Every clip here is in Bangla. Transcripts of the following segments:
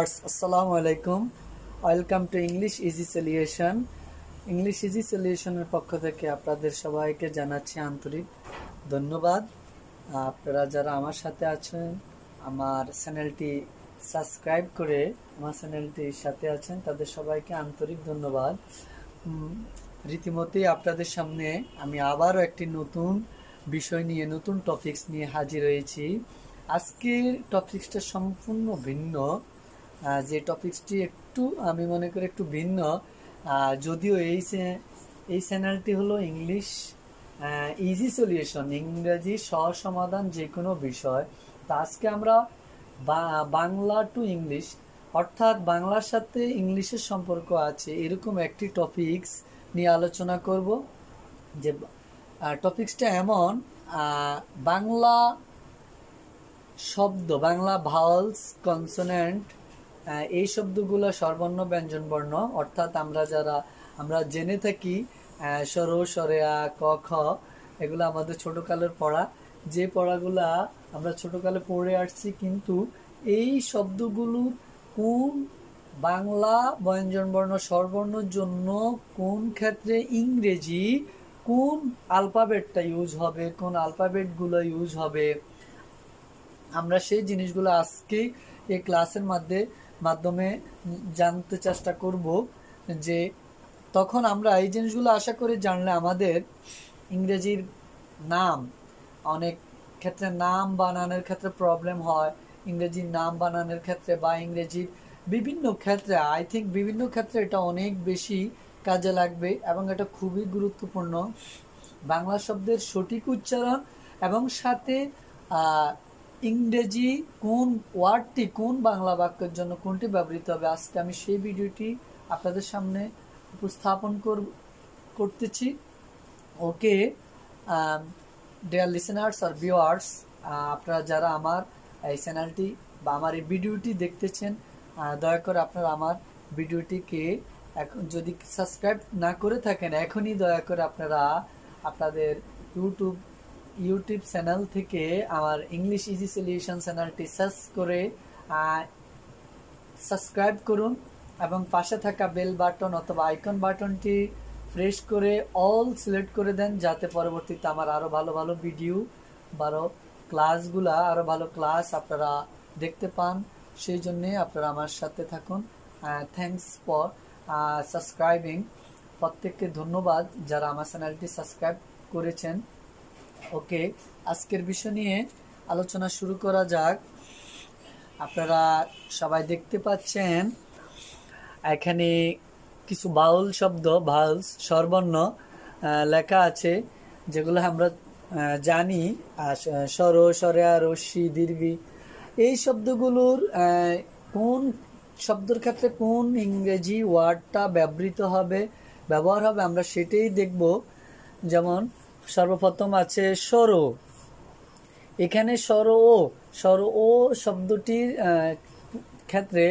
ভিউয়ার্স আসসালামু আলাইকুম। Welcome to English easy solution. English easy সলিউশনের পক্ষ থেকে আপনাদের সবাইকে জানাচ্ছি আন্তরিক ধন্যবাদ। আপনারা যারা আমার সাথে আছেন, আমার চ্যানেলটি সাবস্ক্রাইব করে আমার চ্যানেলটির সাথে আছেন, তাদের সবাইকে আন্তরিক ধন্যবাদ। রীতিমতোই আপনাদের সামনে আমি আবারও একটি নতুন বিষয় নিয়ে, নতুন টপিকস নিয়ে হাজির হয়েছি। আজকের টপিক্সটা সম্পূর্ণ ভিন্ন। যে টপিক্সটি একটু আমি মনে করি একটু ভিন্ন, যদিও এই চ্যানেলটি হলো ইংলিশ ইজি সলিউশন, ইংরেজি সহজ সমাধান যে কোনো বিষয়। তো আজকে আমরা বাংলা টু ইংলিশ, অর্থাৎ বাংলার সাথে ইংলিশের সম্পর্ক আছে এরকম একটি টপিক্স নিয়ে আলোচনা করব। যে টপিক্সটা এমন, বাংলা শব্দ, বাংলা ভাওয়ালস, কনসোনেন্ট, এই শব্দগুলো স্বরবর্ণ ব্যঞ্জনবর্ণ, অর্থাৎ আমরা জেনে থাকি স্বর, স্বরেয়া, ক, খ, এগুলো আমাদের ছোটকালের পড়া, যে পড়াগুলা আমরা ছোটকালে পড়ে আসছি। কিন্তু এই শব্দগুলোর কোন বাংলা ব্যঞ্জনবর্ণ স্বরবর্ণের জন্য কোন ক্ষেত্রে ইংরেজি কোন আলফাবেটটা ইউজ হবে, কোন আলফাবেটগুলো ইউজ হবে, আমরা সেই জিনিসগুলো আজকে এই ক্লাসের মাধ্যমে জানতে চেষ্টা করব। যে তখন আমরা এই জিনিসগুলো আশা করি জানলে আমাদের ইংরেজির নাম, অনেক ক্ষেত্রে নাম বানানোর ক্ষেত্রে প্রবলেম হয়, ইংরেজির নাম বানানোর ক্ষেত্রে বা ইংরেজির বিভিন্ন ক্ষেত্রে, আই থিঙ্ক বিভিন্ন ক্ষেত্রে এটা অনেক বেশি কাজে লাগবে এবং এটা খুবই গুরুত্বপূর্ণ। বাংলা শব্দের সঠিক উচ্চারণ এবং সাথে ইংরেজি কোন ওয়ার্ডটি কোন বাংলা বাক্যের জন্য কোনটি ব্যবহৃত হবে, আজকে আমি সেই ভিডিওটি আপনাদের সামনে উপস্থাপন করতেছি। ওকে ডিয়ার লিসেনার্স আর ভিউয়ার্স, আপনারা যারা আমার এই চ্যানেলটি বা আমার এই ভিডিওটি দেখতেছেন, দয়া করে আপনারা আমার ভিডিওটিকে এখন যদি সাবস্ক্রাইব না করে থাকেন, এখনই দয়া করে আপনারা আপনাদের ইউটিউব চ্যানেল থেকে আমার ইংলিশ ইজি সলিউশন চ্যানেলটি সার্চ করে সাবস্ক্রাইব করুন এবং পাশে থাকা বেল বাটন অথবা আইকন বাটনটি প্রেস করে অল সিলেক্ট করে দেন, যাতে পরবর্তীতে আমার আরও ভালো ভালো ভিডিও, আরও ভালো ক্লাস আপনারা দেখতে পান। সেই জন্যে আপনারা আমার সাথে থাকুন। Thanks for subscribing. প্রত্যেককে ধন্যবাদ যারা আমার চ্যানেলটি সাবস্ক্রাইব করেছেন। ওকে, আজকের বিষয় নিয়ে আলোচনা শুরু করা যাক। আপনারা সবাই দেখতে পাচ্ছেন এখানে কিছু বাউল শব্দ, ভাওয়ালস, স্বরবর্ণ লেখা আছে, যেগুলো আমরা জানি। স্বর, স্বরেয়া, রস্যি, দীর্ঘি, এই শব্দগুলোর কোন শব্দের ক্ষেত্রে কোন ইংরেজি ওয়ার্ডটা ব্যবহার হবে আমরা সেটাই দেখব। যেমন সর্বপ্রথম আছে স্বর। এখানে স্বর ও শব্দটির ক্ষেত্রে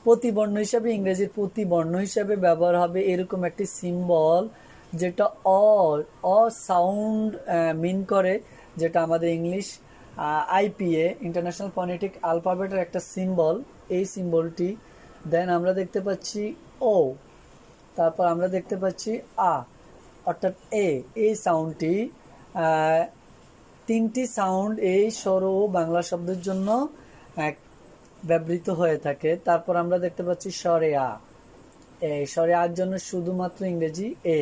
প্রতিবর্ণ হিসাবে, ইংরেজির প্রতিবর্ণ হিসাবে ব্যবহার হবে এরকম একটি সিম্বল, যেটা অ সাউন্ড মিন করে, যেটা আমাদের ইংলিশ আইপিএ, ইন্টারন্যাশনাল ফনেটিক অ্যালফাবেটের একটা সিম্বল। এই সিম্বলটি দেন আমরা দেখতে পাচ্ছি ও, তারপর আমরা দেখতে পাচ্ছি আ, অর্থাৎ এই সাউন্ডটি, তিনটি সাউন্ড এই স্বর ও বাংলা শব্দের জন্য ব্যবহৃত হয়ে থাকে। তারপর আমরা দেখতে পাচ্ছি স্বরেয়া, এই স্বরেয়ার জন্য শুধুমাত্র ইংরেজি এ।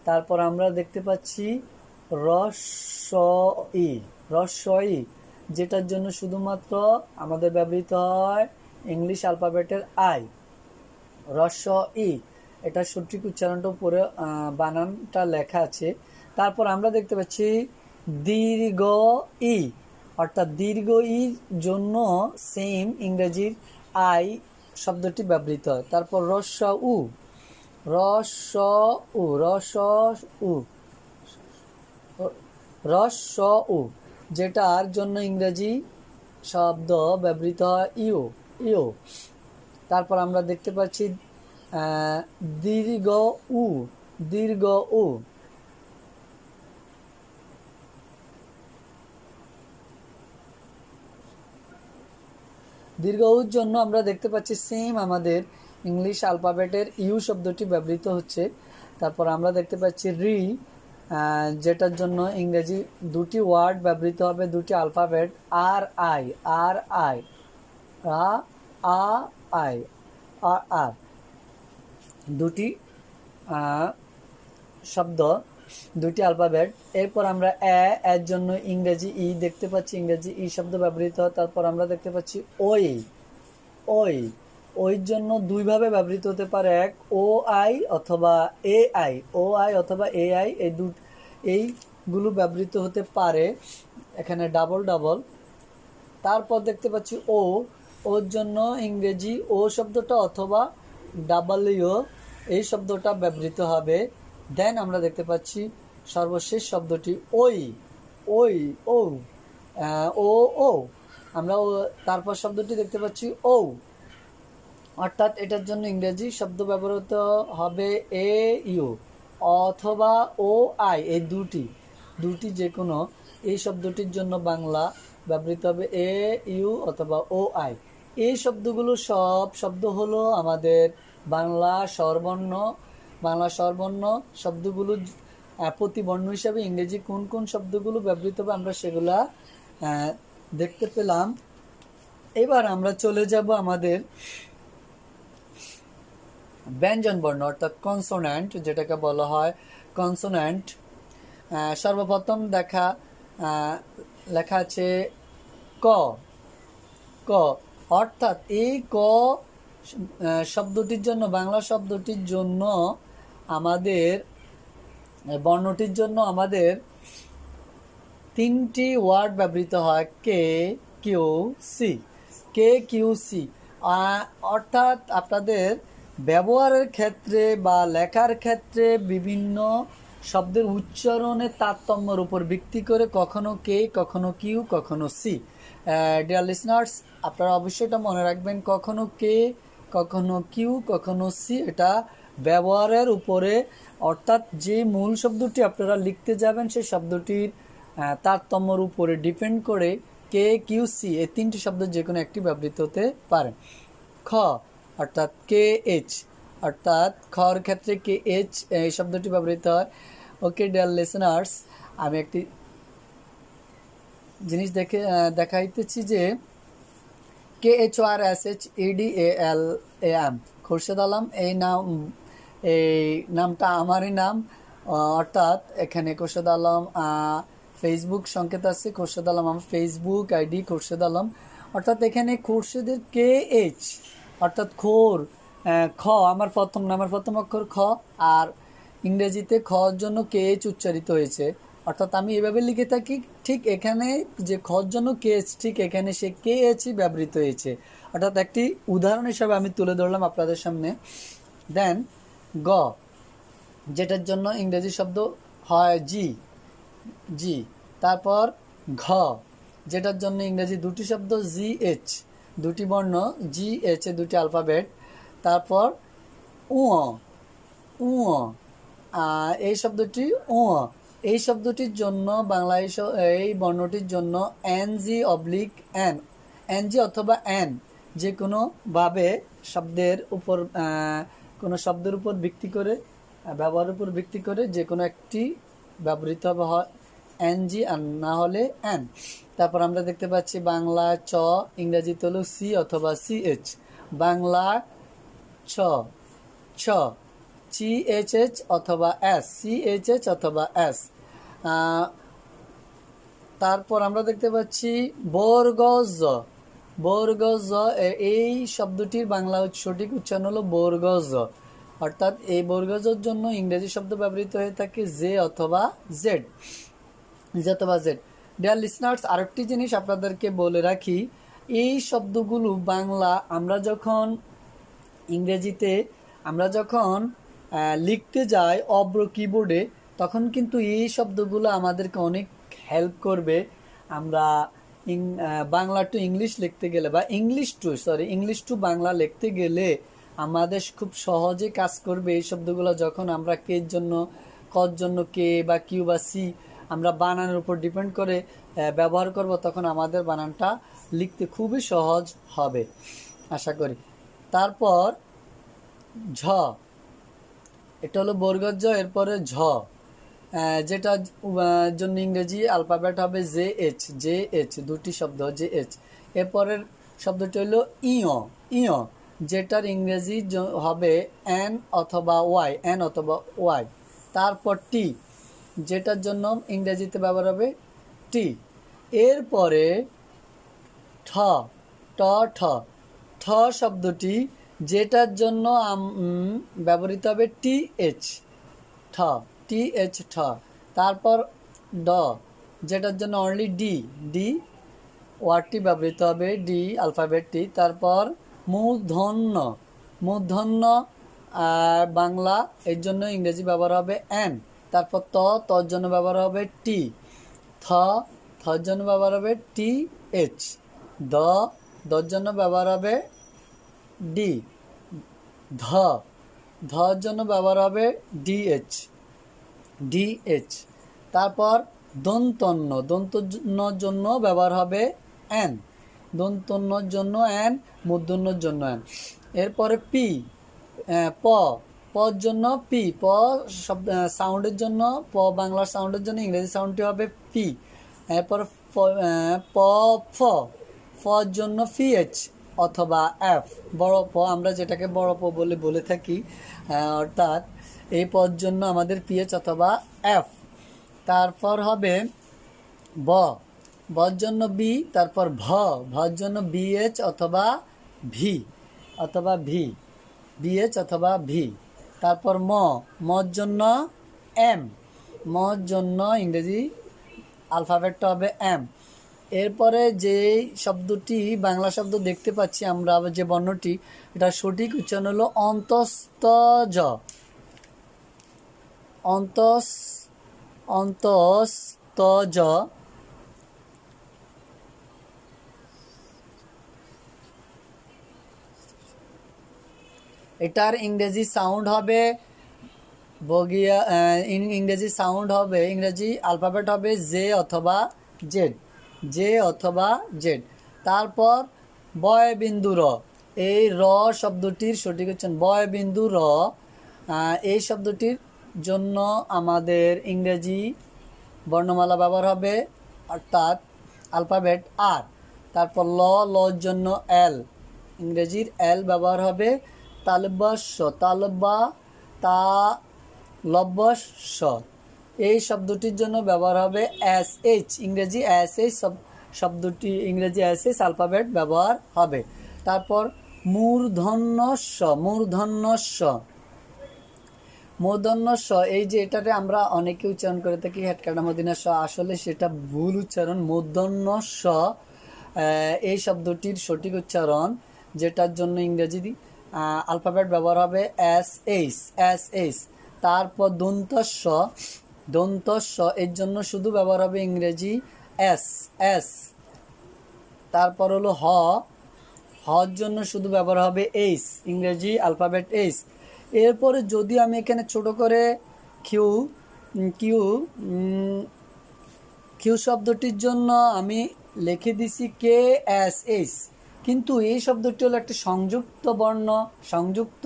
তারপর আমরা দেখতে পাচ্ছি রস্বই, যেটার জন্য শুধুমাত্র আমাদের ব্যবহৃত হয় ইংলিশ অ্যালফাবেটের আই, রস্বই। এটা সঠিক উচ্চারণটা উপরে বানানটা লেখা আছে। তারপর আমরা দেখতে পাচ্ছি দীর্ঘ ই, অর্থাৎ দীর্ঘ ইর জন্য সেম ইংরেজির আই শব্দটি ব্যবহৃত হয়। তারপর রস্য উ, যেটার জন্য ইংরেজি শব্দ ব্যবহৃত হয় ইও। তারপর আমরা দেখতে পাচ্ছি দীর্ঘ উ। দীর্ঘ উর জন্য আমরা দেখতে পাচ্ছি সেম আমাদের ইংলিশ অ্যালফাবেটের ইউ শব্দটি ব্যবহৃত হচ্ছে। তারপর আমরা দেখতে পাচ্ছি রি, যেটার জন্য ইংরেজি দুটি ওয়ার্ড ব্যবহৃত হবে, দুটি alphabet R I, R I, আ আই, আর দুটি শব্দ, দুটি অ্যালফাবেট। এরপর আমরা এর জন্য ইংরেজি ই দেখতে পাচ্ছি, ইংরেজি ই শব্দ ব্যবহৃত হয়। তারপর আমরা দেখতে পাচ্ছি ওই, ওই, ওই জন্য দুইভাবে ব্যবহৃত হতে পারে, এক ও আই অথবা এ আই, ও আই অথবা এ আই, এইগুলো ব্যবহৃত হতে পারে এখানে ডাবল ডাবল। তারপর দেখতে পাচ্ছি ওর জন্য ইংরেজি ও শব্দটা অথবা ডাবলইউ এই শব্দটা ব্যবহৃত হবে। দেন আমরা দেখতে পাচ্ছি সর্বশেষ শব্দটি ওই, ওই, ও, ও, আমরা তারপর শব্দটি দেখতে পাচ্ছি ও, অর্থাৎ এটার জন্য ইংরেজি শব্দ ব্যবহৃত হবে এ ইউ অথবা ও আই, এই দুটি যে কোনো এই শব্দটির জন্য বাংলা ব্যবহৃত হবে এ ইউ অথবা ও আই। এই শব্দগুলো সব শব্দ হলো আমাদের বাংলা স্বরবর্ণ। বাংলা স্বরবর্ণ শব্দগুলো প্রতিবর্ণ হিসাবে ইংরেজি কোন কোন শব্দগুলো ব্যবহৃত হবে আমরা সেগুলা দেখতে পেলাম। এবার আমরা চলে যাব আমাদের ব্যঞ্জন বর্ণ অর্থাৎ কনসোন্যান্ট, যেটাকে বলা হয় কনসোন্যান্ট। সর্বপ্রথম লেখা আছে ক, ক, অর্থাৎ এই ক শব্দটির জন্য, বাংলা শব্দটির জন্য আমাদের বর্ণটির জন্য আমাদের তিনটি ওয়ার্ড ব্যবহৃত হয়, কে কিউ সি, কে কিউ সি। অর্থাৎ আপনাদের ব্যবহারের ক্ষেত্রে বা লেখার ক্ষেত্রে বিভিন্ন শব্দের উচ্চারণের তারতম্যের উপর ভিত্তি করে কখনো কে, কখনো কিউ, কখনো সি। ডিয়ার লিসনার্স, আপনারা অবশ্যই এটা মনে রাখবেন, কখনো কে, কখনো কিউ, কখনো সি, এটা ব্যবহারের উপরে, অর্থাৎ যে মূল শব্দটি আপনারা লিখতে যাবেন সেই শব্দটির তারতম্যর উপরে ডিপেন্ড করে কে কিউ সি এই তিনটি শব্দ যে কোনো একটি ব্যবহৃত হতে পারে। খ অর্থাৎ কে এইচ, অর্থাৎ খর ক্ষেত্রে কে এইচ এই শব্দটি ব্যবহৃত হয়। ওকে ডিয়ার লিসনার্স, আমি একটি জিনিস দেখাইতেছি যে KHORSHEDALAM, খোরশেদ আলম, এই নামটা আমারই নাম। অর্থাৎ এখানে খোরশেদ আলম ফেসবুক সংকেত আছে, খোরশেদ আলম আমার ফেসবুক আইডি খোরশেদ আলম। অর্থাৎ এখানে খোরশেদের KH অর্থাৎ খ আমার প্রথম নামের প্রথম অক্ষর খ, আর ইংরেজিতে খর জন্য KH উচ্চারিত হয়েছে। অর্থাৎ আমি এভাবে লিখে থাকি, ঠিক এখানে যে খর জন্য KH, ঠিক এখানে সে KHই ব্যবহৃত হয়েছে। অর্থাৎ একটি উদাহরণ হিসাবে আমি তুলে ধরলাম আপনাদের সামনে। দেন গ, যেটার জন্য ইংরেজি শব্দ হয় জি। তারপর ঘ, যেটার জন্য ইংরেজি দুটি শব্দ GH, দুটি বর্ণ GH, দুটি অ্যালফাবেট। তারপর উ, এই শব্দটি এই শব্দটির জন্য বাংলা এই বর্ণটির জন্য NG অথবা N, যে কোনোভাবে শব্দের উপর কোনো শব্দের উপর ভিত্তি করে, ব্যবহারের উপর ভিত্তি করে যে কোনো একটি ব্যবহৃত হবে হয় NG, আর না হলে N। তারপর আমরা দেখতে পাচ্ছি বাংলা চ, ইংরেজিতে হলো C অথবা CH। বাংলা ছ, CHH অথবা S, CHH অথবা S। তারপর আমরা দেখতে পাচ্ছি বর্গজ, এই শব্দটির বাংলা সঠিক উচ্চারণ হলো বর্গজ। অর্থাৎ এই বর্গজের জন্য ইংরেজি শব্দ ব্যবহৃত হয়ে থাকে জে অথবা জেড। ডিয়ার লিসনার্স, আরেকটি জিনিস আপনাদেরকে বলে রাখি, এই শব্দগুলো বাংলা আমরা যখন ইংরেজিতে লিখতে যাই অব্র কিবোর্ডে, তখন কিন্তু এই শব্দগুলো আমাদেরকে অনেক হেল্প করবে। আমরা বাংলা টু ইংলিশ লিখতে গেলে বা ইংলিশ টু বাংলা লিখতে গেলে আমাদের খুব সহজে কাজ করবে এই শব্দগুলো। যখন আমরা কের জন্য, কর জন্য কে বা কিউ বা সি আমরা বানানের উপর ডিপেন্ড করে ব্যবহার করব, তখন আমাদের বানানটা লিখতে খুবই সহজ হবে আশা করি। তারপর ঝ, এটা হলো বর্গজ জ, এরপরে ঝ, যেটা জন্য ইংরেজি আলফাবেট হবে জে এইচ, জে এইচ, দুটি শব্দ জে এইচ। এরপরের শব্দটি হলো ইয়, ইয়, যেটার ইংরেজি হবে এন অথবা ওয়াই, এন অথবা ওয়াই। তারপর টি, যেটার জন্য ইংরেজিতে ব্যবহার হবে টি। এরপরে ঠ, ট, ঠ, ঠ শব্দটি যেটার জন্য ব্যবহৃত হবে টি এইচ, ঠ, টি এইচ, ঠ। তারপর ড, যেটার জন্য অনলি ডি, ডি ওয়ার্ডটি ব্যবহৃত হবে, ডি আলফাবেটটি। তারপর মূর্ধন্য, মূর্ধন্য বাংলা, এর জন্য ইংরেজি ব্যবহার হবে এন। তারপর ত, তর জন্য ব্যবহার হবে টি। থ, থর জন্য ব্যবহার হবে টি এইচ। দ, দর জন্য ব্যবহার হবে ডি। ধ, ধর জন্য ব্যবহার হবে ডিএইচ, ডিএইচ। তারপর দন্তন্য, দন্তন্যর জন্য ব্যবহার হবে এন, দন্তন্যর জন্য এন, মূর্ধন্যর জন্য এন। এরপরে পি, প, পর জন্য পি, প শব্দ সাউন্ডের জন্য, প বাংলার সাউন্ডের জন্য ইংরেজি সাউন্ডটি হবে পি। এরপর প, ফ, ফর জন্য পিএইচ অথবা এফ, বড় প, আমরা যেটাকে বড় প বলে থাকি, অর্থাৎ এই পর জন্য আমাদের পিএইচ অথবা এফ। তারপর হবে ব, বর জন্য বি। তারপর ভ, ভর জন্য বিএইচ অথবা ভি, অথবা ভি, বিএইচ অথবা ভি। তারপর ম, মর জন্য এম, মর জন্য ইংরেজি আলফাবেটটা হবে এম। এরপরে যে শব্দটি বাংলা শব্দ দেখতে পাচ্ছি আমরা, যে বর্ণটি, এটা সঠিক উচ্চারণ হলো অন্তস্তজ, অন্তস্তজ। এটার ইংরেজি সাউন্ড হবে বগিয়া, ইংরেজি সাউন্ড হবে, ইংরেজি আলফাবেট হবে জে অথবা জেড, জে অথবা জেড। তারপর বয় বিন্দু র, এই র শব্দটির সঠিক উচ্চারণ বয় বিন্দু র, এই শব্দটির জন্য আমাদের ইংরেজি বর্ণমালা ব্যবহার হবে, অর্থাৎ আলফাবেট আর। তারপর ল, লর জন্য এল, ইংরেজির এল ব্যবহার হবে। তালব্য, তালব্বা, তা লব্য, এই শব্দটির জন্য ব্যবহার হবে এস এইচ, ইংরেজি এস এইচ শব্দটি, ইংরেজি এস এইচ আলফাবেট ব্যবহার হবে। তারপর মূর্ধন্য স, মূর্ধন্য স, মূর্ধন্য স, এই যে এটাতে আমরা অনেকে উচ্চারণ করে থাকি হেডকাটা মদিনা স, আসলে সেটা ভুল উচ্চারণ। মূর্ধন্য স, এই শব্দটির সঠিক উচ্চারণ, যেটার জন্য ইংরেজি আলফাবেট ব্যবহার হবে এস এইচ, এস এইচ। তারপর দন্তস্ব, দন্তস্ব, এর জন্য শুধু ব্যবহার হবে ইংরেজি এস, এস। তারপর হলো হ, হর জন্য শুধু ব্যবহার হবে এইচ, ইংরেজি আলফাবেট এইচ। এরপরে যদি আমি এখানে ছোট করে কিউ, কিউ, কিউ শব্দটির জন্য আমি লিখে দিছি কে এস এইচ, কিন্তু এই শব্দটি হলো একটা সংযুক্ত বর্ণ, সংযুক্ত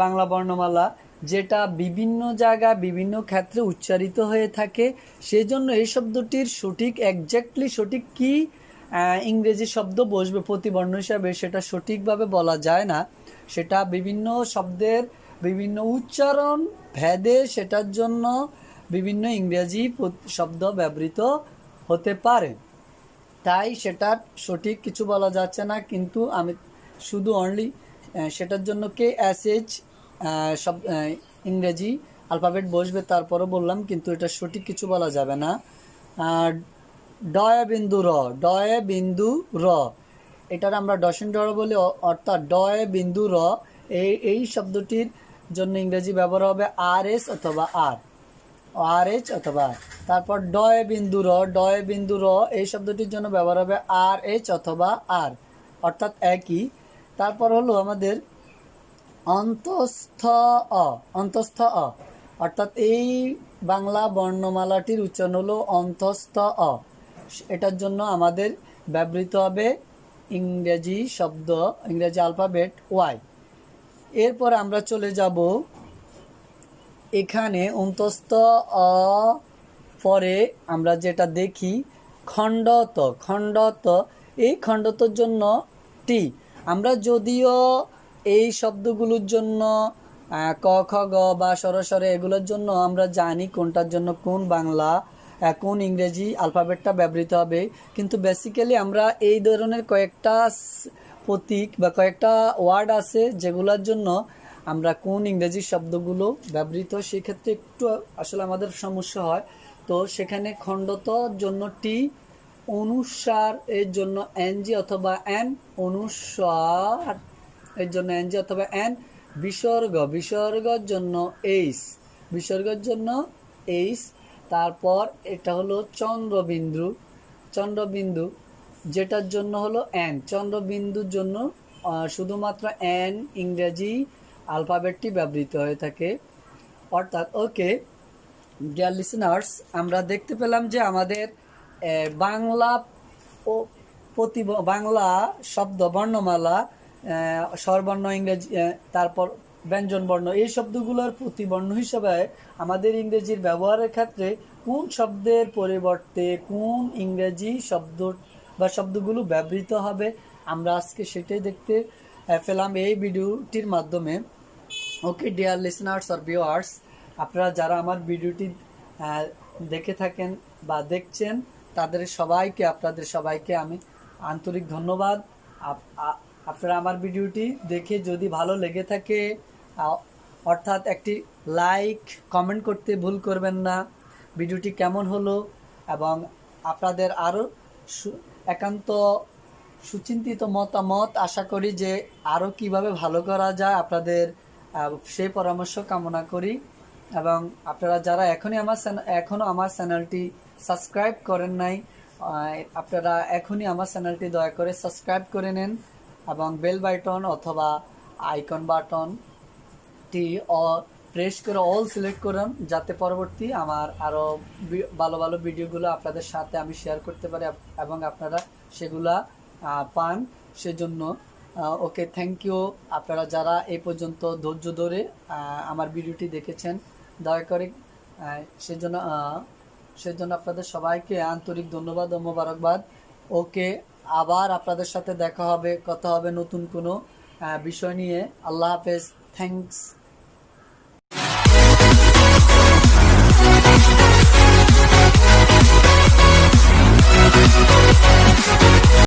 বাংলা বর্ণমালা, যেটা বিভিন্ন জায়গায় বিভিন্ন ক্ষেত্রে উচ্চারিত হয়ে থাকে। সেজন্য এই শব্দটির সঠিক, একজ্যাক্টলি সঠিক কি ইংরেজি শব্দ বসবে প্রতিবর্ণ হিসাবে, সেটা সঠিকভাবে বলা যায় না। সেটা বিভিন্ন শব্দের বিভিন্ন উচ্চারণ ভেদে সেটার জন্য বিভিন্ন ইংরেজি শব্দ ব্যবহৃত হতে পারে, তাই সেটার সঠিক কিছু বলা যাচ্ছে না। কিন্তু আমি শুধু অনলি সেটার জন্য কে এস এইচ সব ইংরেজি আলফাবেট বসবে, তারপরও বললাম, কিন্তু এটা সঠিক কিছু বলা যাবে না। ডয় বিন্দু র, ডয় বিন্দু র, এটার আমরা ডসিন র বলি, অর্থাৎ ডয় বিন্দু র, এই শব্দটির জন্য ইংরেজি ব্যবহার হবে আর এস অথবা আর, আর এইচ অথবা আর। তারপর ডয় বিন্দু র, ডয় বিন্দু র, এই শব্দটির জন্য ব্যবহার হবে আর এইচ অথবা আর, অর্থাৎ একই। তারপর হলো আমাদের অন্তস্থ অ, অন্তস্থ অ, অর্থাৎ এই বাংলা বর্ণমালাটির উচ্চারণ হলো অন্তস্থ অ। এটার জন্য আমাদের ব্যবহৃত হবে ইংরেজি শব্দ, ইংরেজি অ্যালফাবেট ওয়াই। এরপর আমরা চলে যাব এখানে অন্তস্থ অ পরে আমরা যেটা দেখি খণ্ডত। খণ্ডত, এই খণ্ডতর জন্য টি। আমরা যদিও এই শব্দগুলোর জন্য ক খ গ বা সরসরে এগুলোর জন্য আমরা জানি কোনটার জন্য কোন বাংলা কোন ইংরেজি অ্যালফাবেটটা ব্যবহৃত হবে, কিন্তু বেসিক্যালি আমরা এই ধরনের কয়েকটা প্রতীক বা কয়েকটা ওয়ার্ড আছে যেগুলোর জন্য আমরা কোন ইংরেজি শব্দগুলো ব্যবহৃত, সেক্ষেত্রে একটু আসলে আমাদের সমস্যা হয়। তো সেখানে খণ্ডতর জন্য টি, অনুসার এর জন্য এনজি অথবা এন, অনুসার এর জন্য এনজি অথবা এন, বিসর্গ, বিসর্গের জন্য এইচ, বিসর্গের জন্য এইচ। তারপর এটা হলো চন্দ্রবিন্দু, চন্দ্রবিন্দু যেটার জন্য হলো এন, চন্দ্রবিন্দুর জন্য শুধুমাত্র এন ইংরেজি অ্যালফাবেটটি ব্যবহৃত হয়ে থাকে। অর্থাৎ ওকে ডিয়ার লিসেনার্স, আমরা দেখতে পেলাম যে আমাদের বাংলা ও বাংলা শব্দ বর্ণমালা, স্বরবর্ণ, ইংরেজি, তারপর ব্যঞ্জনবর্ণ, এই শব্দগুলোর প্রতিবর্ণ হিসেবে আমাদের ইংরেজির ব্যবহারের ক্ষেত্রে কোন শব্দের পরিবর্তে কোন ইংরেজি শব্দ বা শব্দগুলো ব্যবহৃত হবে, আমরা আজকে সেটাই দেখতে পেলাম এই ভিডিওটির মাধ্যমে। ওকে ডিয়ার লিসেনার্স আর ভিউয়ার্স, আপনারা যারা আমার ভিডিওটি দেখে থাকেন বা দেখছেন তাদের সবাইকে, আপনাদের সবাইকে আমি আন্তরিক ধন্যবাদ। আপনারা আমার ভিডিওটি দেখে যদি ভালো লেগে থাকে অর্থাৎ একটি লাইক কমেন্ট করতে ভুল করবেন না, ভিডিওটি কেমন হলো, এবং আপনাদের আরও একান্ত সুচিন্তিত মতামত আশা করি যে আরও কিভাবে ভালো করা যায় আপনাদের সেই পরামর্শ কামনা করি। এবং আপনারা যারা এখনও আমার চ্যানেলটি সাবস্ক্রাইব করেন নাই, আপনারা এখনই আমার চ্যানেলটি দয়া করে সাবস্ক্রাইব করে নেন এবং বেল বাটন অথবা আইকন বাটনটি প্রেস করে অল সিলেক্ট করুন, যাতে পরবর্তী আমার আরও ভালো ভালো ভিডিওগুলো আপনাদের সাথে আমি শেয়ার করতে পারি এবং আপনারা সেগুলা পান। সেজন্য ওকে থ্যাংক ইউ। আপনারা যারা এই পর্যন্ত ধৈর্য ধরে আমার ভিডিওটি দেখেছেন, দয়া করে সেজন্য আপনাদের সবাইকে আন্তরিক ধন্যবাদ ও মোবারকবাদ। ওকে, আবার আপনাদের সাথে দেখা হবে, কথা হবে নতুন কোনো বিষয় নিয়ে। আল্লাহ হাফেজ, থ্যাংকস।